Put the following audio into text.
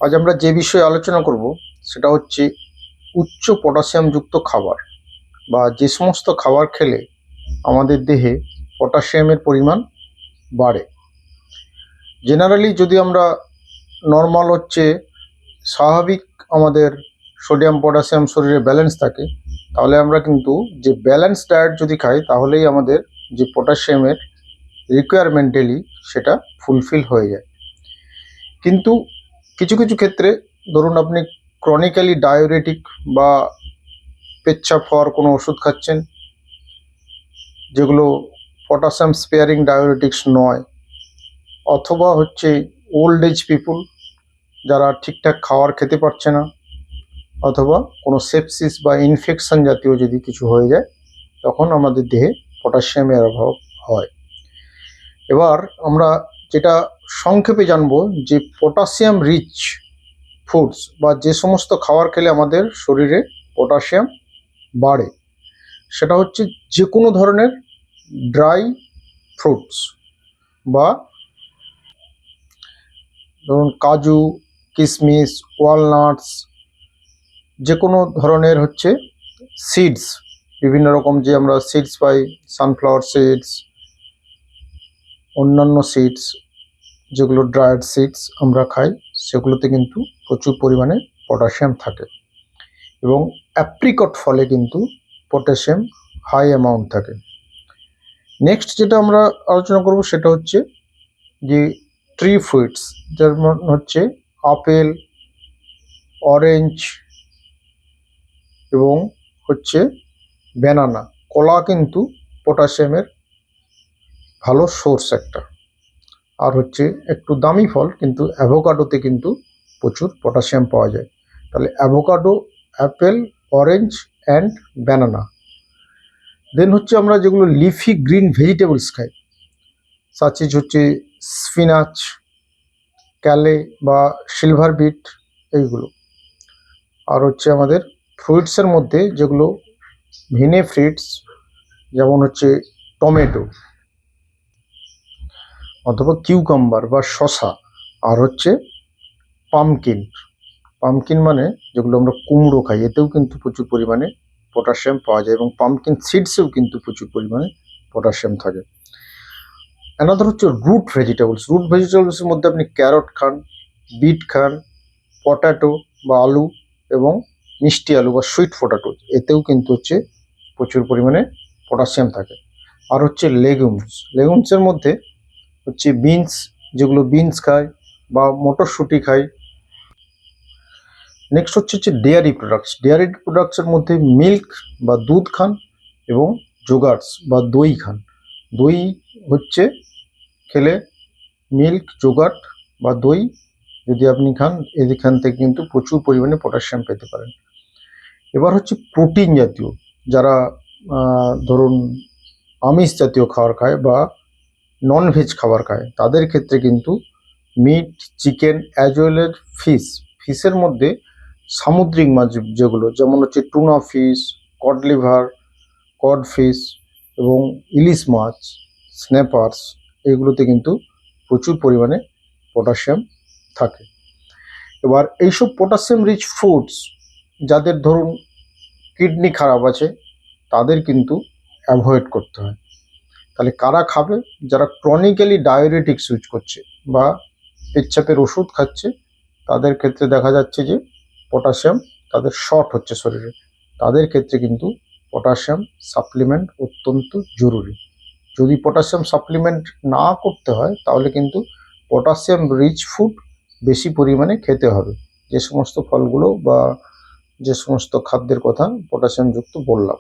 আজ আমরা যে বিষয়ে আলোচনা করব সেটা হচ্ছে উচ্চ পটাশিয়ামযুক্ত খাবার বা যে সমস্ত খাবার খেলে আমাদের দেহে পটাশিয়ামের পরিমাণ বাড়ে। জেনারেলি যদি আমরা নর্মাল স্বাভাবিক আমাদের সোডিয়াম পটাশিয়াম শরীরে ব্যালেন্স থাকে, তাহলে আমরা কিন্তু যে ব্যালেন্স ডায়েট যদি খাই তাহলেই আমাদের যে পটাশিয়ামের রিকোয়ারমেন্ট ডেলি সেটা ফুলফিল হয়ে যায়। কিন্তু কিছু কিছু ক্ষেত্রে ধরুন আপনি ক্রনিক্যালি ডায়োরেটিক বা পেচ্ছাপ হওয়ার কোনো ওষুধ খাচ্ছেন, যেগুলো পটাশিয়াম স্পেয়ারিং ডায়োরেটিক্স নয়, অথবা ওল্ড এজ পিপুল যারা ঠিকঠাক খাবার খেতে পারছে না, অথবা কোনো সেপসিস বা ইনফেকশন জাতীয় যদি কিছু হয়ে যায়, তখন আমাদের দেহে পটাশিয়ামের অভাব হয়। এবার আমরা যেটা সংক্ষেপে জানবো যে পটাশিয়াম রিচ ফুডস বা যে সমস্ত খাবার খেলে আমাদের শরীরে পটাশিয়াম বাড়ে, সেটা হচ্ছে যে কোনো ধরনের ড্রাই ফ্রুটস বা ধরুন কাজু, কিশমিশ, ওয়ালনাটস, যে কোনো ধরনের সিডস, বিভিন্ন রকম যে আমরা সিডস পাই, সানফ্লাওয়ার সিডস, অন্যান্য সিডস যেগুলো ড্রায়েড সিডস আমরা খাই, সেগুলোতে কিন্তু প্রচুর পরিমাণে পটাশিয়াম থাকে। এবং অ্যাপ্রিকট ফলে কিন্তু পটাশিয়াম হাই অ্যামাউন্ট থাকে। নেক্সট যেটা আমরা আলোচনা করব সেটা হচ্ছে যে ট্রি ফ্রুইটস, যেমন আপেল, অরেঞ্জ এবং ব্যানানা। কলা কিন্তু পটাশিয়ামের ভালো সোর্স একটা। আর একটু দামি ফল কিন্তু অ্যাভোকাডোতে কিন্তু প্রচুর পটাশিয়াম পাওয়া যায়। তাহলে avocado, apple, orange and banana. Then আমরা যেগুলো লিফি গ্রিন ভেজিটেবলস খাই, সাচ ইজ স্পিনাচ, ক্যালে বা সিলভার বিট, এইগুলো। আর আমাদের ফ্রুইটসের মধ্যে যেগুলো ভিনে ফ্রুইটস, যেমন টমেটো অথবা কিউকাম্বার বা শসা। আর পামকিন। পামকিন মানে যেগুলো আমরা কুমড়ো খাই, এতেও কিন্তু প্রচুর পরিমাণে পটাশিয়াম পাওয়া যায় এবং পামকিন সিডসেও কিন্তু প্রচুর পরিমাণে পটাশিয়াম থাকে। Another root vegetables. রুট ভেজিটেবলসের মধ্যে আপনি ক্যারট খান, বিট খান, পটাটো বা আলু এবং মিষ্টি আলু বা সুইট পটাটো, এতেও কিন্তু প্রচুর পরিমাণে পটাশিয়াম থাকে। আর লেগুমস। লেগুমসের মধ্যে বিনস, যেগুলো বিনস খায় বা মটরশুঁটি খায়। Next dairy products. ডেয়ারি প্রোডাক্টসের মধ্যে মিল্ক বা দুধ খান এবং যোগার্টস বা দই খান। দই খেলে মিল্ক, যোগার্ট বা দই যদি আপনি খান, এখান থেকে কিন্তু প্রচুর পরিমাণে পটাশিয়াম পেতে পারেন। এবার প্রোটিন জাতীয়, যারা ধরুন আমিষ জাতীয় খাবার খায় বা ননভেজ খাবার খায়, তাদের ক্ষেত্রে কিন্তু meat, chicken as well as ফিশের মধ্যে সামুদ্রিক মাছ যেগুলো, যেমন tuna fish, cod liver, cod fish এবং ইলিশ মাছ, স্ন্যাপার্স, এগুলোতে কিন্তু প্রচুর পরিমাণে পটাশিয়াম থাকে। এবার এইসব পটাশিয়াম রিচ ফুডস যাদের ধরুন কিডনি খারাপ আছে, তাদের কিন্তু অ্যাভয়েড করতে হয়। তাহলে কারা খাবে? যারা ক্রনিক্যালি ডায়োরেটিক্স ইউজ করছে বা পেচ্ছাপের ওষুধ খাচ্ছে, তাদের ক্ষেত্রে দেখা যাচ্ছে যে পটাশিয়াম তাদের শর্ট হচ্ছে শরীরে। তাদের ক্ষেত্রে কিন্তু পটাশিয়াম সাপ্লিমেন্ট অত্যন্ত জরুরি। যদি পটাশিয়াম সাপ্লিমেন্ট না করতে হয়, তাহলে কিন্তু পটাশিয়াম রিচ ফুড বেশি পরিমাণে খেতে হবে। যে সমস্ত ফলগুলো বা যে সমস্ত খাদ্যের কথা পটাশিয়ামযুক্ত বললাম।